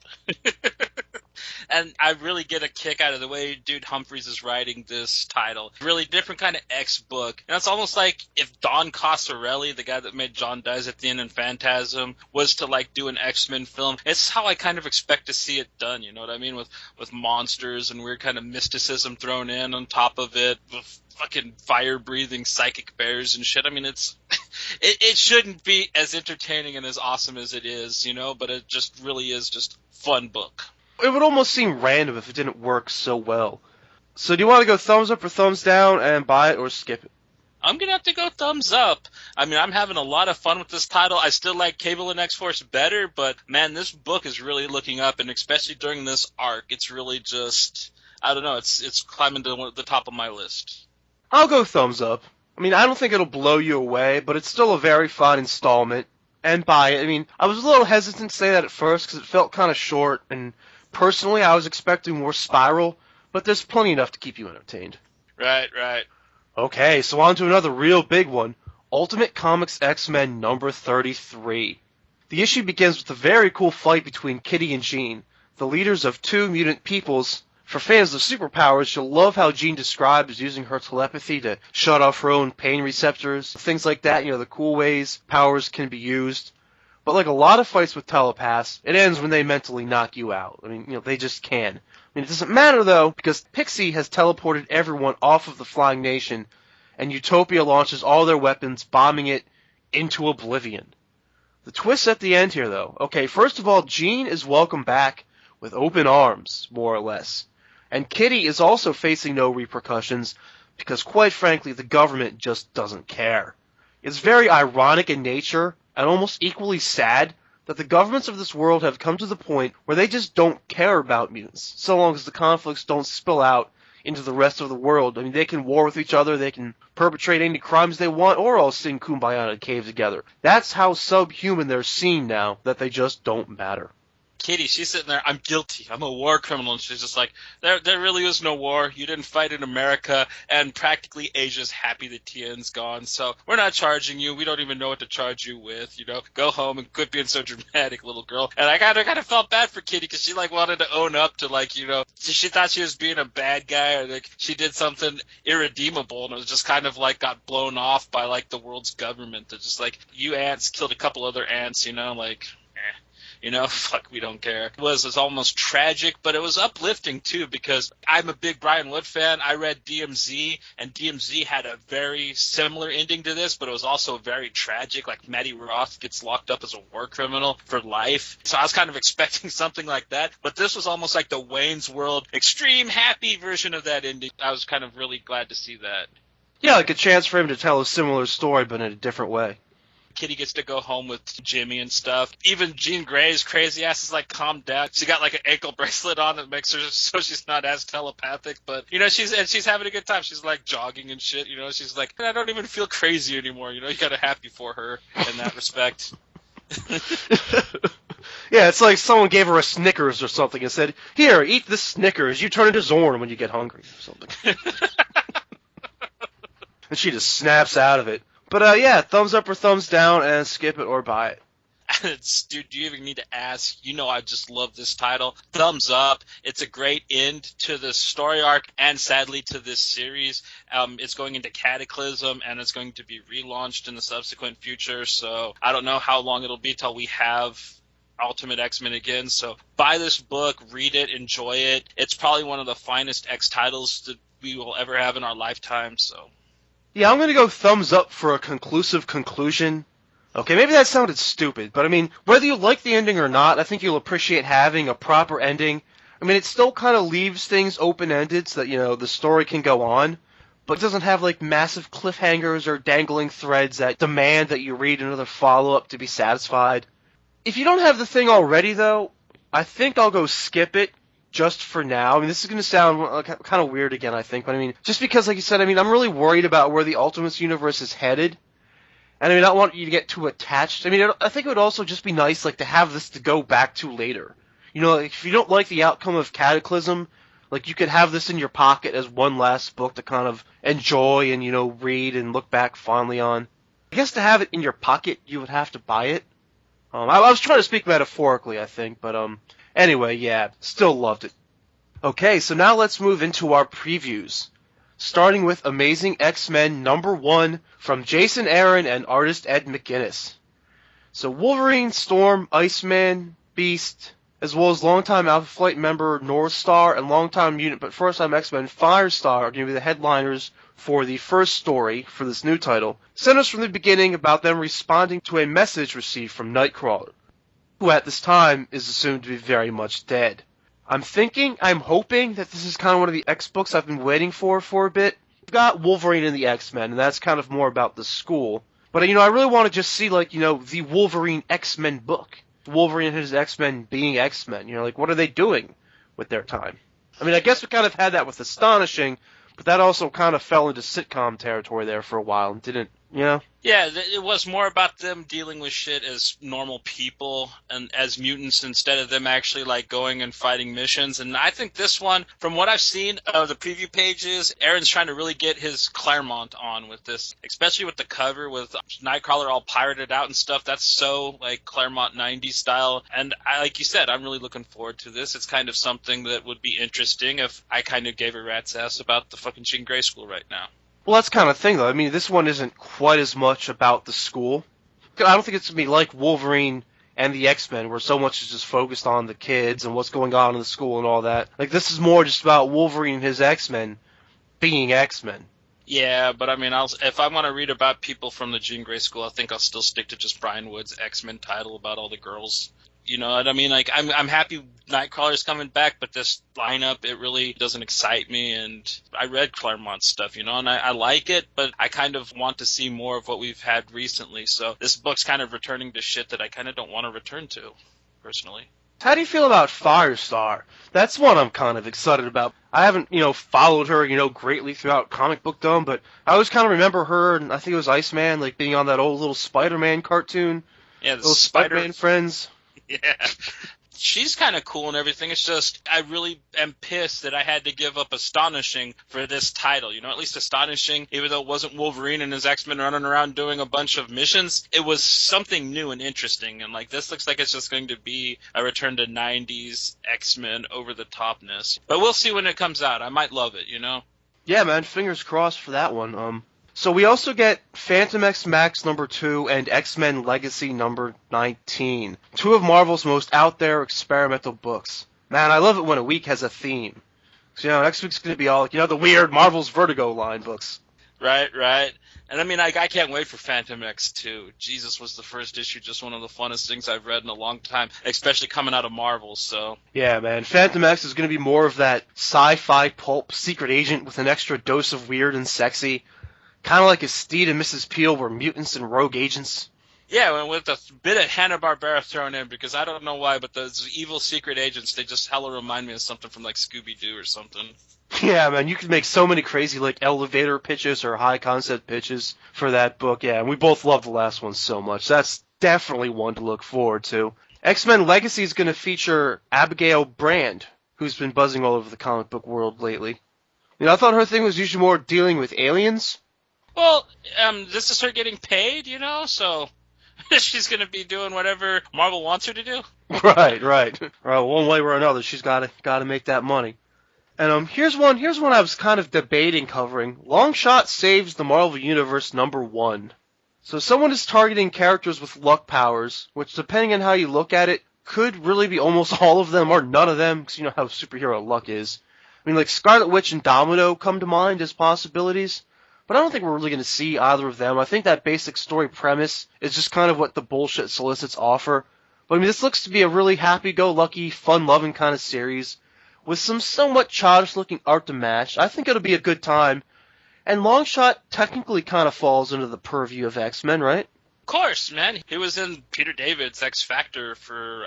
And I really get a kick out of the way Dude Humphries is writing this title. Really different kind of X book. And it's almost like if Don Coscarelli, the guy that made John Dies at the End and Phantasm, was to like do an X-Men film. It's how I kind of expect to see it done, you know what I mean? With monsters and weird kind of mysticism thrown in on top of it, with fucking fire-breathing psychic bears and shit. I mean, it's it shouldn't be as entertaining and as awesome as it is, you know, but it just really is just fun book. It would almost seem random if it didn't work so well. So do you want to go thumbs up or thumbs down and buy it or skip it? I'm going to have to go thumbs up. I mean, I'm having a lot of fun with this title. I still like Cable and X-Force better, but man, this book is really looking up, and especially during this arc, it's really just, I don't know, it's climbing to the top of my list. I'll go thumbs up. I mean, I don't think it'll blow you away, but it's still a very fun installment. And buy it. I mean, I was a little hesitant to say that at first because it felt kind of short, and personally I was expecting more Spiral, but there's plenty enough to keep you entertained. Right. Okay, so on to another real big one. Ultimate Comics X-Men number 33. The issue begins with a very cool fight between Kitty and Jean, the leaders of two mutant peoples. For fans of superpowers, you'll love how Jean describes using her telepathy to shut off her own pain receptors, things like that, you know, the cool ways powers can be used. But like a lot of fights with telepaths, it ends when they mentally knock you out. I mean, you know, they just can. I mean, it doesn't matter, though, because Pixie has teleported everyone off of the Flying Nation, and Utopia launches all their weapons, bombing it into oblivion. The twist at the end here, though. Okay, first of all, Jean is welcomed back with open arms, more or less. And Kitty is also facing no repercussions because, quite frankly, the government just doesn't care. It's very ironic in nature and almost equally sad that the governments of this world have come to the point where they just don't care about mutants, so long as the conflicts don't spill out into the rest of the world. I mean, they can war with each other, they can perpetrate any crimes they want, or all sing Kumbaya in a cave together. That's how subhuman they're seen now, that they just don't matter. Kitty, she's sitting there, I'm guilty, I'm a war criminal, and she's just like, there really is no war, you didn't fight in America, and practically Asia's happy that Tian's gone, so we're not charging you, we don't even know what to charge you with, you know, go home and quit being so dramatic, little girl. And I kind of felt bad for Kitty, because she, like, wanted to own up to, like, you know, she thought she was being a bad guy, or, like, she did something irredeemable, and it was just kind of, like, got blown off by, like, the world's government, that just, like, you ants killed a couple other ants, you know, like, you know, fuck, we don't care. It was almost tragic, but it was uplifting, too, because I'm a big Brian Wood fan. I read DMZ, and DMZ had a very similar ending to this, but it was also very tragic. Like, Maddie Roth gets locked up as a war criminal for life. So I was kind of expecting something like that, but this was almost like the Wayne's World extreme happy version of that ending. I was kind of really glad to see that. Yeah, like a chance for him to tell a similar story, but in a different way. Kitty gets to go home with Jimmy and stuff. Even Jean Grey's crazy ass is like, calm down. She got like an ankle bracelet on that makes her so she's not as telepathic. But, you know, she's having a good time. She's like jogging and shit, you know. She's like, I don't even feel crazy anymore. You know, you got to happy for her in that respect. Yeah, it's like someone gave her a Snickers or something and said, here, eat this Snickers. You turn into Zorn when you get hungry or something. And she just snaps out of it. But, yeah, thumbs up or thumbs down, and skip it or buy it. Dude, do you even need to ask? You know I just love this title. Thumbs up. It's a great end to the story arc and, sadly, to this series. It's going into Cataclysm, and it's going to be relaunched in the subsequent future, so I don't know how long it'll be till we have Ultimate X-Men again. So buy this book, read it, enjoy it. It's probably one of the finest X titles that we will ever have in our lifetime, so... Yeah, I'm going to go thumbs up for a conclusive conclusion. Okay, maybe that sounded stupid, but I mean, whether you like the ending or not, I think you'll appreciate having a proper ending. I mean, it still kind of leaves things open-ended so that, you know, the story can go on, but it doesn't have, like, massive cliffhangers or dangling threads that demand that you read another follow-up to be satisfied. If you don't have the thing already, though, I think I'll go skip it. Just for now. I mean, this is going to sound kind of weird again, I think, but I mean, just because, like you said, I mean, I'm really worried about where the Ultimates universe is headed, and I mean, I don't want you to get too attached. I mean, I think it would also just be nice, like, to have this to go back to later. You know, like, if you don't like the outcome of Cataclysm, like, you could have this in your pocket as one last book to kind of enjoy and, you know, read and look back fondly on. I guess to have it in your pocket, you would have to buy it. I was trying to speak metaphorically, I think, but, anyway, yeah, still loved it. Okay, so now let's move into our previews. Starting with Amazing X-Men #1 from Jason Aaron and artist Ed McGuinness. So Wolverine, Storm, Iceman, Beast, as well as longtime Alpha Flight member North Star and longtime mutant but first-time X-Men Firestar are going to be the headliners for the first story for this new title. Centers from the beginning about them responding to a message received from Nightcrawler, who at this time is assumed to be very much dead. I'm hoping that this is kind of one of the X books I've been waiting for a bit. We've got Wolverine and the X-Men, and that's kind of more about the school. But, I really want to just see, the Wolverine X-Men book. Wolverine and his X-Men being X-Men. What are they doing with their time? I guess we kind of had that with Astonishing, but that also kind of fell into sitcom territory there for a while and didn't, Yeah, it was more about them dealing with shit as normal people and as mutants instead of them actually going and fighting missions. And I think this one, from what I've seen of the preview pages, Aaron's trying to really get his Claremont on with this, especially with the cover with Nightcrawler all pirated out and stuff. That's so Claremont 90s style. And like you said, I'm really looking forward to this. It's kind of something that would be interesting if I kind of gave a rat's ass about the fucking Jean Grey School right now. Well, that's kind of thing, though. This one isn't quite as much about the school. I don't think it's going to be like Wolverine and the X-Men, where so much is just focused on the kids and what's going on in the school and all that. This is more just about Wolverine and his X-Men being X-Men. Yeah, but if I want to read about people from the Jean Grey School, I think I'll still stick to just Brian Wood's X-Men title about all the girls. You know what I mean? I'm happy Nightcrawler's coming back, but this lineup, it really doesn't excite me. And I read Claremont's stuff, and I like it, but I kind of want to see more of what we've had recently. So this book's kind of returning to shit that I kind of don't want to return to, personally. How do you feel about Firestar? That's one I'm kind of excited about. I haven't, followed her, greatly throughout Comic Book Dome, but I always kind of remember her, and I think it was Iceman, being on that old little Spider-Man cartoon. Yeah, those Spider-Man friends. Yeah. She's kind of cool and everything. It's just I really am pissed that I had to give up Astonishing for this title. At least Astonishing, even though it wasn't Wolverine and his X-Men running around doing a bunch of missions, it was something new and interesting. And this looks like it's just going to be a return to 90s X-Men over-the-topness. But we'll see when it comes out. I might love it, Yeah, man. Fingers crossed for that one. So we also get Phantom X Max #2 and X-Men Legacy #19. Two of Marvel's most out there experimental books. Man, I love it when a week has a theme. So, next week's going to be all, the weird Marvel's Vertigo line books. Right. And I can't wait for Phantom X2. Jesus, was the first issue just one of the funnest things I've read in a long time, especially coming out of Marvel, so. Yeah, man. Phantom X is going to be more of that sci-fi pulp secret agent with an extra dose of weird and sexy. Kind of like if Steed and Mrs. Peel were mutants and rogue agents. Yeah, with a bit of Hanna-Barbera thrown in, because I don't know why, but those evil secret agents, they just hella remind me of something from Scooby-Doo or something. Yeah, man, you could make so many crazy elevator pitches or high concept pitches for that book. Yeah, and we both love the last one so much. That's definitely one to look forward to. X-Men Legacy is going to feature Abigail Brand, who's been buzzing all over the comic book world lately. I thought her thing was usually more dealing with aliens. Well, this is her getting paid, so she's going to be doing whatever Marvel wants her to do. Right. One way or another, she's got to make that money. And here's one I was kind of debating covering. Longshot saves the Marvel Universe #1. So someone is targeting characters with luck powers, which, depending on how you look at it, could really be almost all of them or none of them, because you know how superhero luck is. Scarlet Witch and Domino come to mind as possibilities. But I don't think we're really going to see either of them. I think that basic story premise is just kind of what the bullshit solicits offer. But this looks to be a really happy-go-lucky, fun-loving kind of series with some somewhat childish-looking art to match. I think it'll be a good time. And Longshot technically kind of falls into the purview of X-Men, right? Of course, man. He was in Peter David's X Factor for,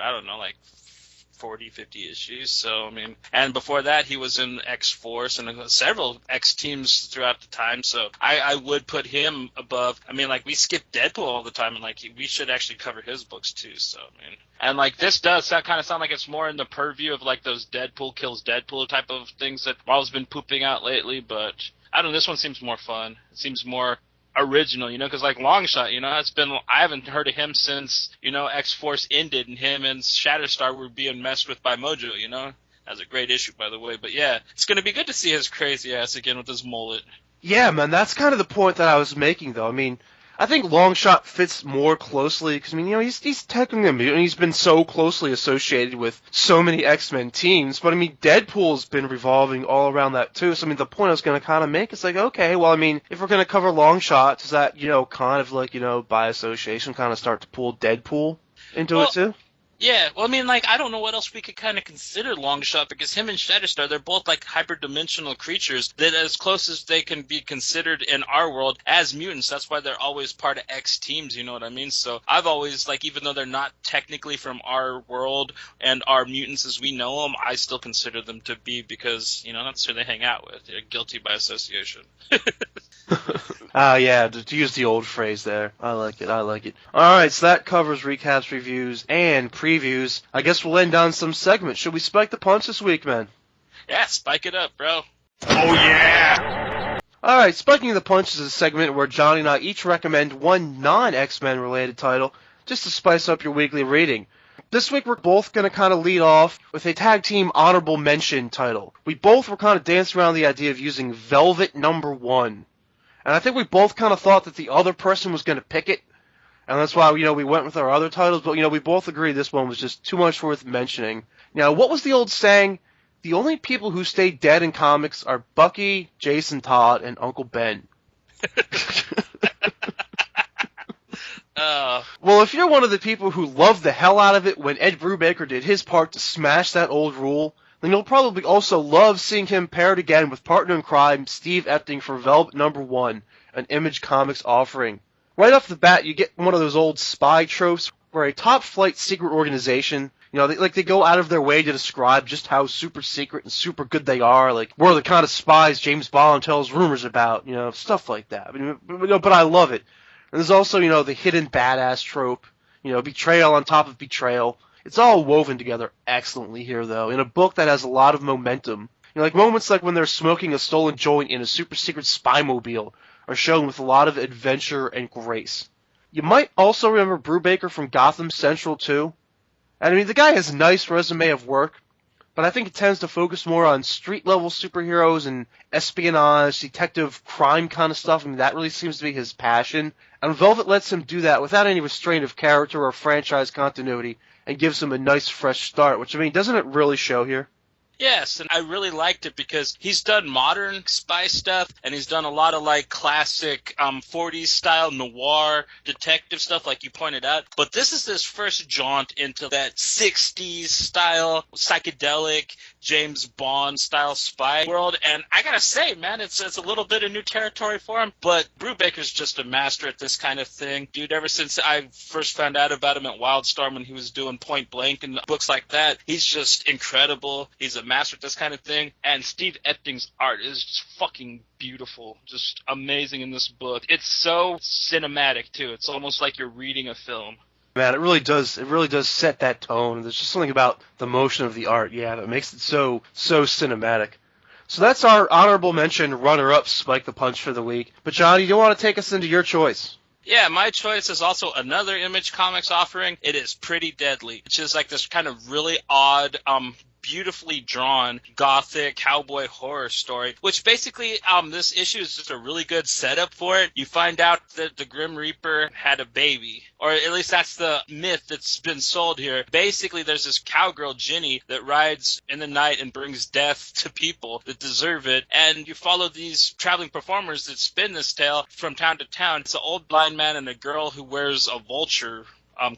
40, 50 issues. So, and before that, he was in X-Force and several X-teams throughout the time. So I would put him above. We skip Deadpool all the time, and we should actually cover his books too. So, and this does kind of sound like it's more in the purview of those Deadpool kills Deadpool type of things that Marvel's been pooping out lately. But I don't know, this one seems more fun. It seems more original, because Longshot, it's been, I haven't heard of him since, X-Force ended and him and Shatterstar were being messed with by Mojo, Has a great issue, by the way. But yeah, it's going to be good to see his crazy ass again with his mullet. Yeah, man, that's kind of the point that I was making, though. I mean, I think Longshot fits more closely because, I mean, you know, he's technically a mutant. He's been so closely associated with so many X-Men teams. But, I mean, Deadpool's been revolving all around that, too. So, I mean, the point I was going to kind of make is like, okay, well, I mean, if we're going to cover Longshot, does that, you know, kind of like, you know, by association kind of start to pull Deadpool into it, too? Yeah, well, I mean, like, I don't know what else we could kind of consider Longshot, because him and Shatterstar, they're both, like, hyperdimensional creatures that as close as they can be considered in our world as mutants. That's why they're always part of X teams, you know what I mean? So I've always, like, even though they're not technically from our world and our mutants as we know them, I still consider them to be, because, you know, that's who they hang out with. They're guilty by association. Yeah, to use the old phrase there. I like it. Alright, so that covers recaps, reviews, and previews. I guess we'll end on some segments. Should we spike the punch this week, man? Yeah, spike it up, bro. Oh, yeah! Alright, Spiking the Punch is a segment where Johnny and I each recommend one non-X-Men related title just to spice up your weekly reading. This week we're both going to kind of lead off with a tag team honorable mention title. We both were kind of dancing around the idea of using Velvet #1. And I think we both kind of thought that the other person was going to pick it. And that's why, you know, we went with our other titles. But, you know, we both agreed this one was just too much worth mentioning. Now, what was the old saying? The only people who stay dead in comics are Bucky, Jason Todd, and Uncle Ben. Well, if you're one of the people who loved the hell out of it when Ed Brubaker did his part to smash that old rule, then you'll probably also love seeing him paired again with partner in crime Steve Epting for Velvet #1, an Image Comics offering. Right off the bat, you get one of those old spy tropes where a top-flight secret organization, you know, they go out of their way to describe just how super secret and super good they are, like we're the kind of spies James Bond tells rumors about, you know, stuff like that. I mean, but I love it. And there's also, you know, the hidden badass trope, you know, betrayal on top of betrayal. It's all woven together excellently here, though, in a book that has a lot of momentum. You know, like moments like when they're smoking a stolen joint in a super secret spy mobile are shown with a lot of adventure and grace. You might also remember Brubaker from Gotham Central, too. And I mean, the guy has a nice resume of work, but I think it tends to focus more on street-level superheroes and espionage, detective crime kind of stuff. I mean, that really seems to be his passion. And Velvet lets him do that without any restraint of character or franchise continuity, and gives him a nice fresh start, which, I mean, doesn't it really show here? Yes, and I really liked it because he's done modern spy stuff, and he's done a lot of, like, classic 40s style noir detective stuff, like you pointed out. But this is his first jaunt into that 60s style, psychedelic, James Bond style spy world, and I gotta say, man, it's a little bit of new territory for him, but Brubaker's just a master at this kind of thing. Dude, ever since I first found out about him at Wildstorm when he was doing Point Blank and books like that, he's just incredible. He's a master at this kind of thing, and Steve Epting's art is just fucking beautiful, just amazing in this book. It's so cinematic, too. It's almost like you're reading a film. Man, it really does set that tone. There's just something about the motion of the art, yeah, that makes it so cinematic. So that's our honorable mention runner-up Spike the Punch for the week. But Johnny, you want to take us into your choice? Yeah, my choice is also another Image Comics offering. It is Pretty Deadly, which is like this kind of really odd, beautifully drawn gothic cowboy horror story, which basically this issue is just a really good setup for it. You find out that the Grim Reaper had a baby, or at least that's the myth that's been sold here. Basically, there's this cowgirl, Ginny, that rides in the night and brings death to people that deserve it, and you follow these traveling performers that spin this tale from town to town. It's an old blind man and a girl who wears a vulture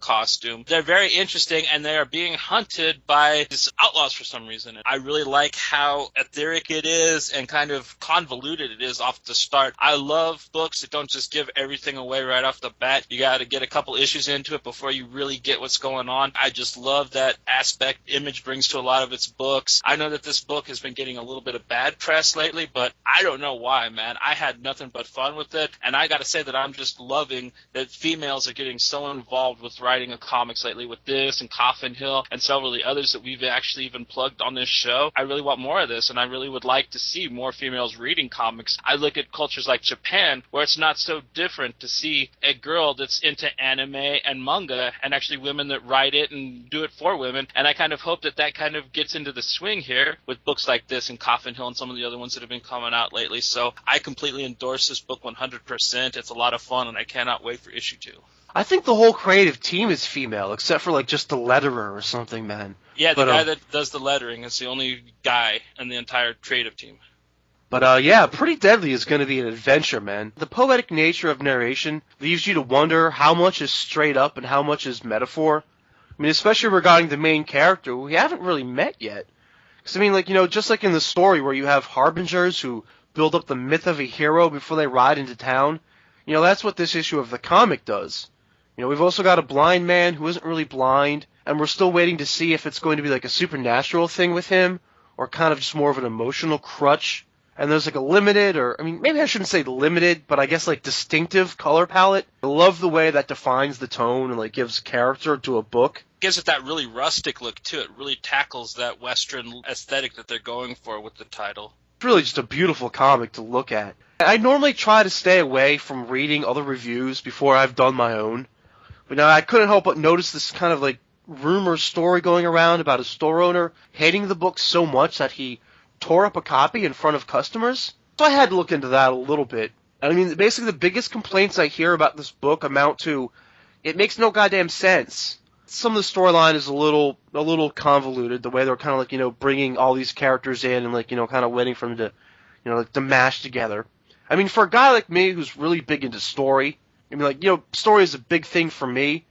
costume. They're very interesting, and they are being hunted by these outlaws for some reason. I really like how etheric it is and kind of convoluted it is off the start. I love books that don't just give everything away right off the bat. You got to get a couple issues into it before you really get what's going on. I just love that aspect Image brings to a lot of its books. I know that this book has been getting a little bit of bad press lately, but I don't know why, man. I had nothing but fun with it, and I got to say that I'm just loving that females are getting so involved with with writing of comics lately with this and Coffin Hill and several of the others that we've actually even plugged on this show. I really want more of this, and I really would like to see more females reading comics. I look at cultures like Japan, where it's not so different to see a girl that's into anime and manga, and actually women that write it and do it for women. And I kind of hope that that kind of gets into the swing here with books like this and Coffin Hill and some of the other ones that have been coming out lately. So I completely endorse this book 100%. It's a lot of fun, and I cannot wait for issue 2. I think the whole creative team is female, except for like just the letterer or something, man. Yeah, the guy that does the lettering is the only guy in the entire creative team. But yeah, Pretty Deadly is going to be an adventure, man. The poetic nature of narration leaves you to wonder how much is straight up and how much is metaphor. I mean, especially regarding the main character, who we haven't really met yet. Because, I mean, like, you know, just like in the story where you have harbingers who build up the myth of a hero before they ride into town, you know, that's what this issue of the comic does. You know, we've also got a blind man who isn't really blind, and we're still waiting to see if it's going to be like a supernatural thing with him, or kind of just more of an emotional crutch. And there's like a limited, or, I mean, maybe I shouldn't say limited, but I guess like distinctive color palette. I love the way that defines the tone and like gives character to a book. Gives it that really rustic look, too. It really tackles that Western aesthetic that they're going for with the title. It's really just a beautiful comic to look at. I normally try to stay away from reading other reviews before I've done my own. But now I couldn't help but notice this kind of like rumor story going around about a store owner hating the book so much that he tore up a copy in front of customers. So I had to look into that a little bit. I mean, basically the biggest complaints I hear about this book amount to, it makes no goddamn sense. Some of the storyline is a little convoluted, the way they're kind of like, you know, bringing all these characters in and like, you know, kind of waiting for them to, you know, like to mash together. I mean, for a guy like me who's really big into story, I mean, like, you know, story is a big thing for me.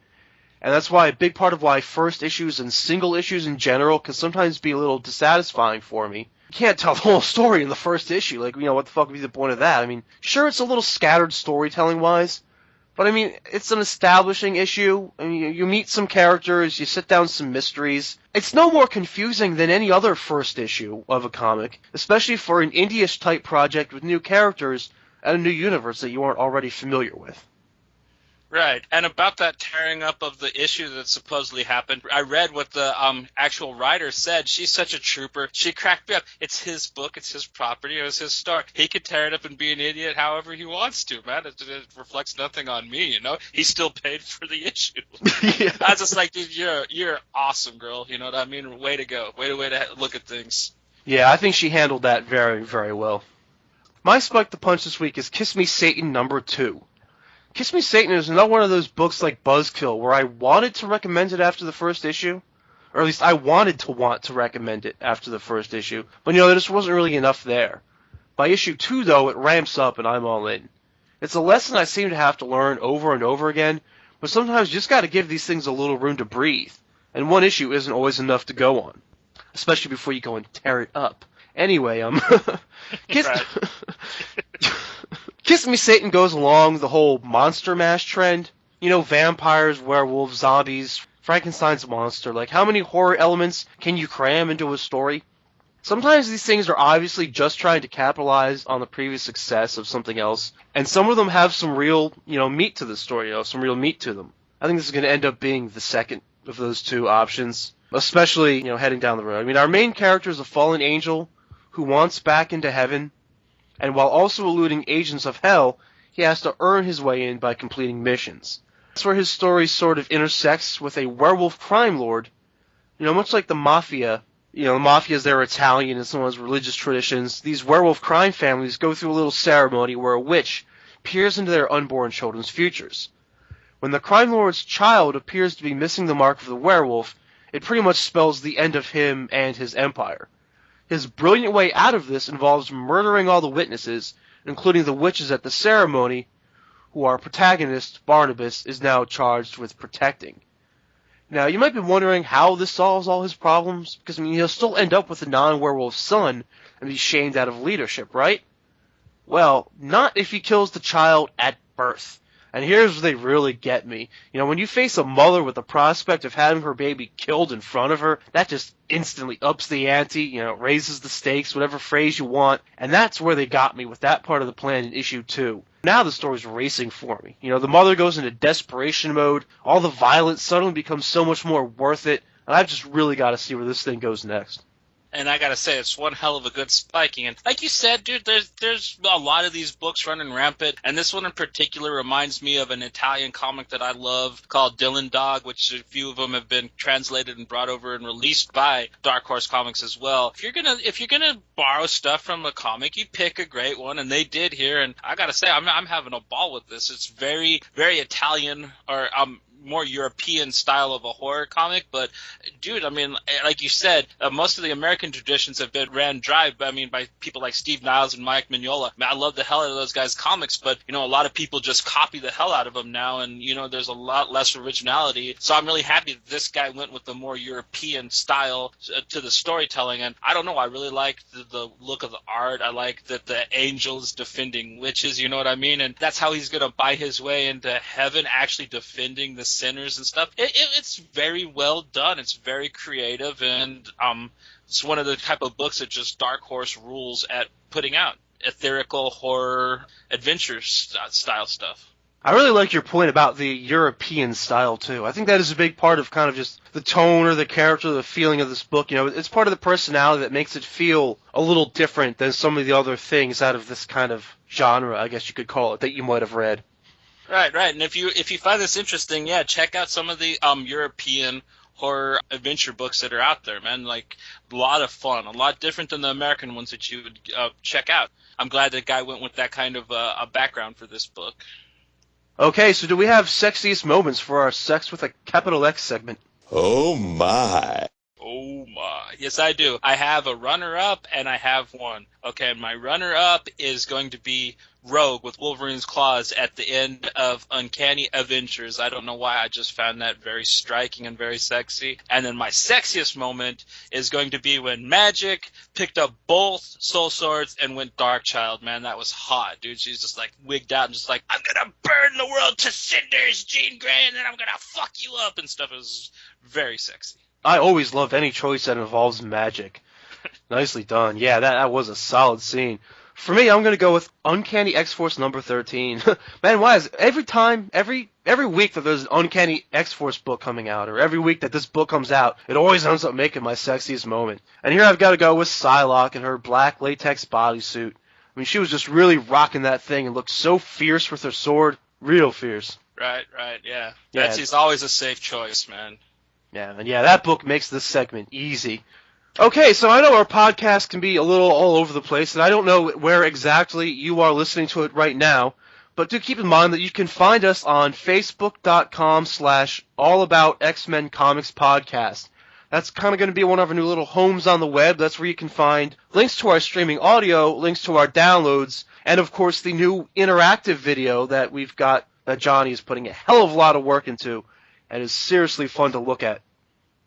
And that's why a big part of why first issues and single issues in general can sometimes be a little dissatisfying for me. You can't tell the whole story in the first issue. Like, you know, what the fuck would be the point of that? I mean, sure, it's a little scattered storytelling-wise, but I mean, it's an establishing issue. I mean, you meet some characters, you sit down some mysteries. It's no more confusing than any other first issue of a comic, especially for an indie-ish type project with new characters and a new universe that you aren't already familiar with. Right, and about that tearing up of the issue that supposedly happened, I read what the actual writer said. She's such a trooper. She cracked me up. It's his book. It's his property. It was his story. He could tear it up and be an idiot however he wants to, man. It reflects nothing on me, you know? He still paid for the issue. Yeah. I was just like, dude, you're awesome, girl. You know what I mean? Way to go. Way to look at things. Yeah, I think she handled that very, very well. My Spike the Punch this week is Kiss Me Satan #2. Kiss Me Satan is not one of those books like Buzzkill where I wanted to recommend it after the first issue. Or at least I wanted to want to recommend it after the first issue. But, you know, there just wasn't really enough there. By issue 2, though, it ramps up and I'm all in. It's a lesson I seem to have to learn over and over again, but sometimes you just got to give these things a little room to breathe. And one issue isn't always enough to go on. Especially before you go and tear it up. Anyway, Kiss Me Satan goes along the whole monster mash trend. You know, vampires, werewolves, zombies, Frankenstein's monster. Like, how many horror elements can you cram into a story? Sometimes these things are obviously just trying to capitalize on the previous success of something else, and some of them have some real, you know, meat to the story, you know, some real meat to them. I think this is going to end up being the second of those two options, especially, you know, heading down the road. I mean, our main character is a fallen angel who wants back into heaven, and while also eluding agents of hell, he has to earn his way in by completing missions. That's where his story sort of intersects with a werewolf crime lord. You know, much like the Mafia, you know, the Mafias, they're Italian and some of those religious traditions. These werewolf crime families go through a little ceremony where a witch peers into their unborn children's futures. When the crime lord's child appears to be missing the mark of the werewolf, it pretty much spells the end of him and his empire. His brilliant way out of this involves murdering all the witnesses, including the witches at the ceremony, who our protagonist, Barnabas, is now charged with protecting. Now, you might be wondering how this solves all his problems, because, I mean, he'll still end up with a non-werewolf son and be shamed out of leadership, right? Well, not if he kills the child at birth. And here's where they really get me. You know, when you face a mother with the prospect of having her baby killed in front of her, that just instantly ups the ante, you know, raises the stakes, whatever phrase you want. And that's where they got me with that part of the plan in issue 2. Now the story's racing for me. You know, the mother goes into desperation mode. All the violence suddenly becomes so much more worth it. And I've just really got to see where this thing goes next. And I gotta say, it's one hell of a good spiking. And like you said, dude, there's a lot of these books running rampant, and this one in particular reminds me of an Italian comic that I love called Dylan Dog, which a few of them have been translated and brought over and released by Dark Horse Comics as well. If you're gonna borrow stuff from a comic, you pick a great one, and they did here. And I gotta say, I'm having a ball with this. It's very, very Italian, or more European style of a horror comic, but dude, I mean, like you said, most of the American traditions have been ran dry, by people like Steve Niles and Mike Mignola. I love the hell out of those guys' comics, but you know, a lot of people just copy the hell out of them now, and you know, there's a lot less originality. So I'm really happy that this guy went with the more European style to the storytelling, and I don't know, I really like the look of the art. I like that the angels defending witches, you know what I mean? And that's how he's gonna buy his way into heaven, actually defending the sinners and stuff. It's very well done. It's very creative, and it's one of the type of books that just Dark Horse rules at putting out. Etherical horror adventure style stuff. I really like your point about the European style, too. I think that is a big part of kind of just the tone or the character, or the feeling of this book. You know, it's part of the personality that makes it feel a little different than some of the other things out of this kind of genre, I guess you could call it, that you might have read. Right. And if you find this interesting, yeah, check out some of the European horror adventure books that are out there, man. Like, a lot of fun, a lot different than the American ones that you would check out. I'm glad that guy went with that kind of a background for this book. Okay, so do we have sexiest moments for our Sex with a capital X segment? Oh my. Oh my. Yes, I do. I have a runner-up, and I have one. Okay, my runner-up is going to be Rogue with Wolverine's claws at the end of Uncanny Avengers. I don't know why, I just found that very striking and very sexy. And then my sexiest moment is going to be when Magic picked up both soul swords and went Darkchild. Man, that was hot, dude. She's just like wigged out and just like, I'm gonna burn the world to cinders, Jean Grey, and then I'm gonna fuck you up and stuff. It was very sexy. I always loved any choice that involves magic. Nicely done. Yeah, that was a solid scene. For me, I'm going to go with Uncanny X-Force number 13. Man, why is every week that there's an Uncanny X-Force book coming out, or every week that this book comes out, it always ends up making my sexiest moment. And here I've got to go with Psylocke in her black latex bodysuit. I mean, she was just really rocking that thing and looked so fierce with her sword. Real fierce. Right, yeah. Betsy's always a safe choice, man. Yeah, and yeah, that book makes this segment easy. Okay, so I know our podcast can be a little all over the place, and I don't know where exactly you are listening to it right now, but do keep in mind that you can find us on Facebook.com/AllAboutXmenComicsPodcast. That's kind of going to be one of our new little homes on the web. That's where you can find links to our streaming audio, links to our downloads, and of course the new interactive video that we've got that Johnny is putting a hell of a lot of work into, and is seriously fun to look at.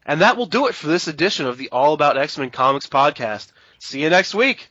And that will do it for this edition of the All About X-Men Comics podcast. See you next week.